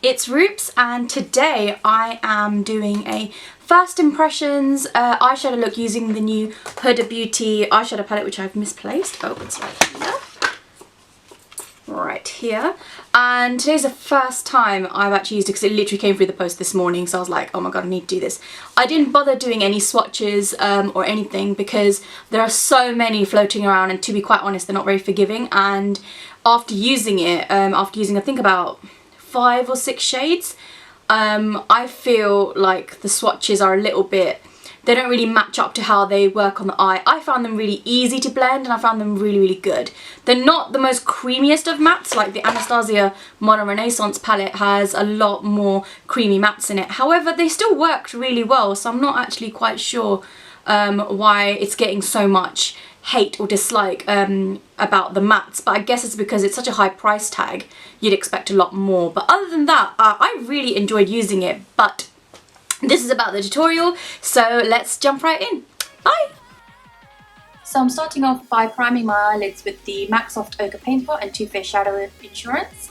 it's Roops, and today I am doing a first impressions eyeshadow look using the new Huda Beauty eyeshadow palette, which I've misplaced. Oh, it's right here. And today's the first time I've actually used it because it literally came through the post this morning, so I was like, oh my god, I need to do this. I didn't bother doing any swatches or anything because there are so many floating around, and to be quite honest, they're not very forgiving. And after using it, I think about 5 or 6 shades, I feel like the swatches are a little bit, they don't really match up to how they work on the eye. I found them really easy to blend, and I found them really, really good. They're not the most creamiest of mattes, like the Anastasia Modern Renaissance palette has a lot more creamy mattes in it. However, they still worked really well, so I'm not actually quite sure why it's getting so much hate or dislike about the mattes, but I guess it's because it's such a high price tag, you'd expect a lot more. But other than that, I really enjoyed using it. But this is about the tutorial, so let's jump right in. Bye! So I'm starting off by priming my eyelids with the MAC Soft Ochre Paint Pot and Too Faced Shadow Insurance.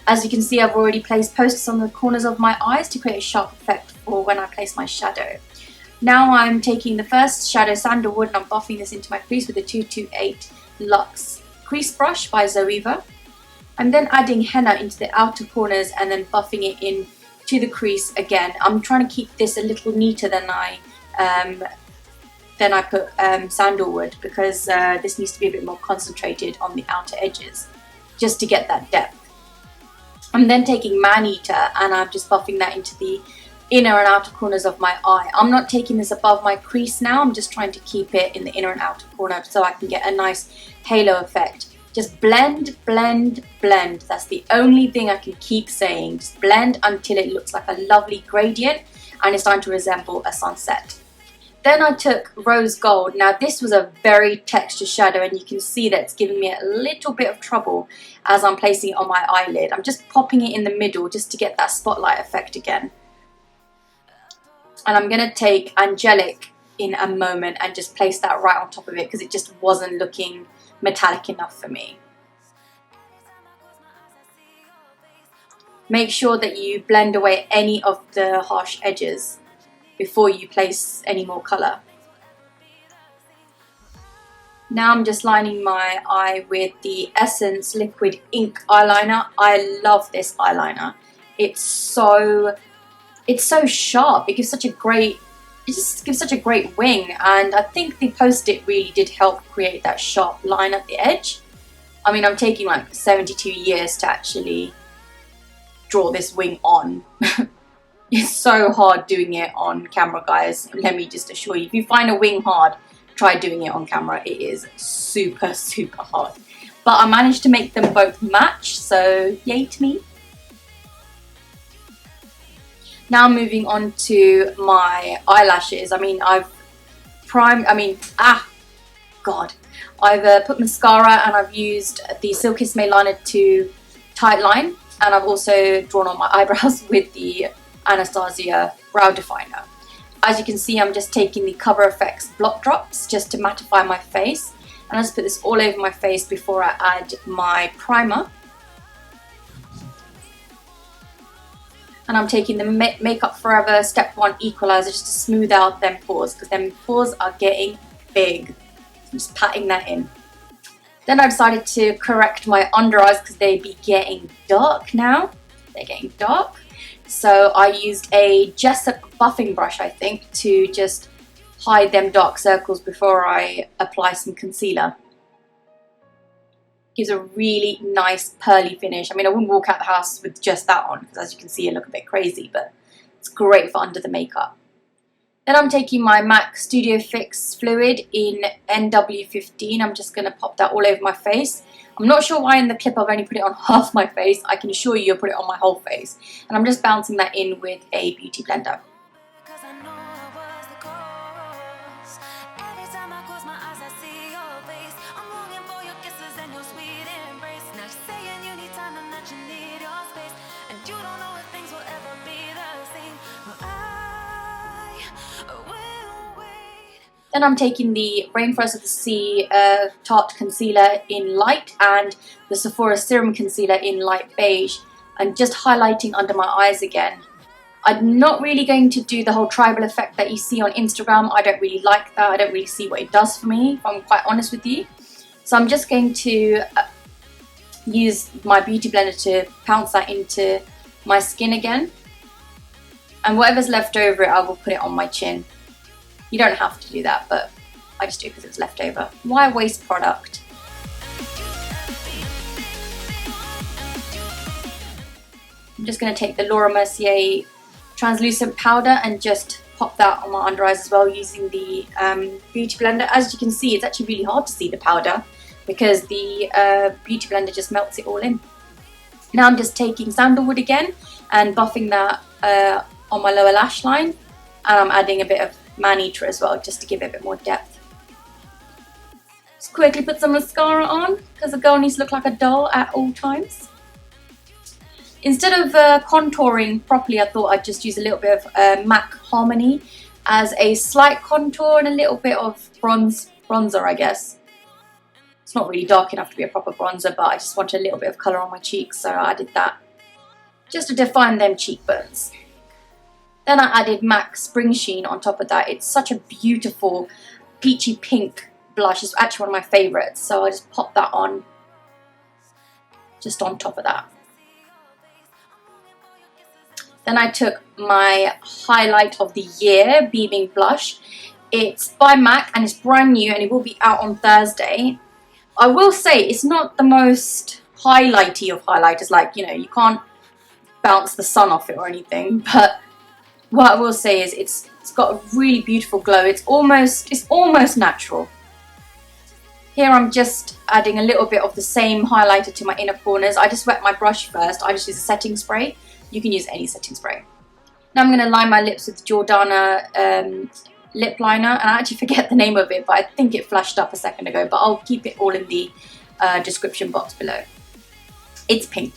As you can see, I've already placed posts on the corners of my eyes to create a sharp effect for when I place my shadow. Now I'm taking the first shadow, Sandalwood, and I'm buffing this into my crease with the 228 Luxe Crease Brush by Zoeva. I'm then adding henna into the outer corners and then buffing it in to the crease again. I'm trying to keep this a little neater than I put Sandalwood, because this needs to be a bit more concentrated on the outer edges just to get that depth. I'm then taking Man-Eater and I'm just buffing that into the inner and outer corners of my eye. I'm not taking this above my crease now, I'm just trying to keep it in the inner and outer corner so I can get a nice halo effect. Just blend, blend, blend. That's the only thing I can keep saying. Just blend until it looks like a lovely gradient and it's starting to resemble a sunset. Then I took Rose Gold. Now this was a very textured shadow, and you can see that it's giving me a little bit of trouble as I'm placing it on my eyelid. I'm just popping it in the middle just to get that spotlight effect again. And I'm going to take Angelic in a moment and just place that right on top of it because it just wasn't looking metallic enough for me. Make sure that you blend away any of the harsh edges before you place any more colour. Now I'm just lining my eye with the Essence Liquid Ink Eyeliner. I love this eyeliner. It's so sharp. It gives such a great, it just gives such a great wing, and I think the Post-it really did help create that sharp line at the edge. I mean, I'm taking like 72 years to actually draw this wing on. It's so hard doing it on camera, guys. Let me just assure you, if you find a wing hard, try doing it on camera. It is super, super hard. But I managed to make them both match, so yay to me. Now moving on to my eyelashes. I've put mascara, and I've used the Silk Kisme liner to tightline, and I've also drawn on my eyebrows with the Anastasia Brow Definer. As you can see, I'm just taking the Cover FX blot drops just to mattify my face, and I just put this all over my face before I add my primer. And I'm taking the Makeup Forever Step 1 Equalizer just to smooth out them pores, because them pores are getting big. I'm just patting that in. Then I decided to correct my under eyes because they'd be getting dark now. They're getting dark. So I used a Jessup buffing brush, I think, to just hide them dark circles before I apply some concealer. Gives a really nice pearly finish. I mean, I wouldn't walk out the house with just that on because, as you can see, I look a bit crazy, but it's great for under the makeup. Then I'm taking my MAC Studio Fix Fluid in NW15. I'm just going to pop that all over my face. I'm not sure why in the clip I've only put it on half my face. I can assure you I'll put it on my whole face. And I'm just bouncing that in with a beauty blender. Then I'm taking the Rainforest of the Sea Tarte Concealer in Light and the Sephora Serum Concealer in Light Beige and just highlighting under my eyes again. I'm not really going to do the whole tribal effect that you see on Instagram. I don't really like that. I don't really see what it does for me, if I'm quite honest with you. So I'm just going to use my beauty blender to pounce that into my skin again. And whatever's left over it, I will put it on my chin. You don't have to do that, but I just do it because it's left over. Why waste product? I'm just going to take the Laura Mercier translucent powder and just pop that on my under eyes as well using the beauty blender. As you can see, it's actually really hard to see the powder because the beauty blender just melts it all in. Now I'm just taking sandalwood again and buffing that on my lower lash line, and I'm adding a bit of man-eater as well just to give it a bit more depth. Just quickly put some mascara on because the girl needs to look like a doll at all times. Instead of contouring properly, I thought I'd just use a little bit of MAC Harmony as a slight contour and a little bit of bronzer, I guess. It's not really dark enough to be a proper bronzer, but I just wanted a little bit of colour on my cheeks, so I added that just to define them cheekbones. Then I added MAC Spring Sheen on top of that. It's such a beautiful peachy pink blush. It's actually one of my favourites, so I just popped that on just on top of that. Then I took my highlight of the year, Beaming Blush. It's by MAC and it's brand new and it will be out on Thursday. I will say it's not the most highlighty of highlighters, like, you know, you can't bounce the sun off it or anything, but what I will say is it's got a really beautiful glow. It's almost natural. Here I'm just adding a little bit of the same highlighter to my inner corners. I just wet my brush first. I just use a setting spray. You can use any setting spray. Now I'm going to line my lips with Jordana lip liner, and I actually forget the name of it, but I think it flashed up a second ago, but I'll keep it all in the description box below. It's pink.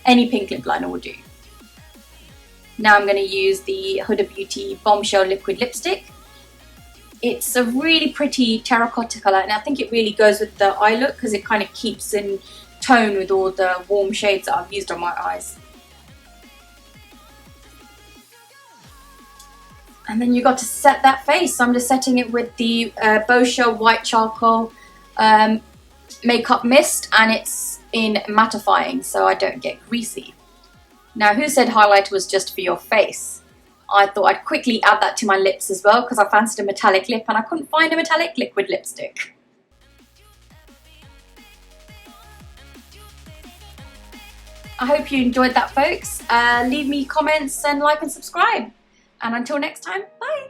Any pink lip liner will do. Now I'm going to use the Huda Beauty Bombshell Liquid Lipstick. It's a really pretty terracotta colour, and I think it really goes with the eye look because it kind of keeps in tone with all the warm shades that I've used on my eyes. And then you got to set that face. So I'm just setting it with the Boscia White Charcoal Makeup Mist, and it's in mattifying so I don't get greasy. Now, who said highlighter was just for your face? I thought I'd quickly add that to my lips as well because I fancied a metallic lip and I couldn't find a metallic liquid lipstick. I hope you enjoyed that, folks. Leave me comments and like and subscribe. And until next time, bye!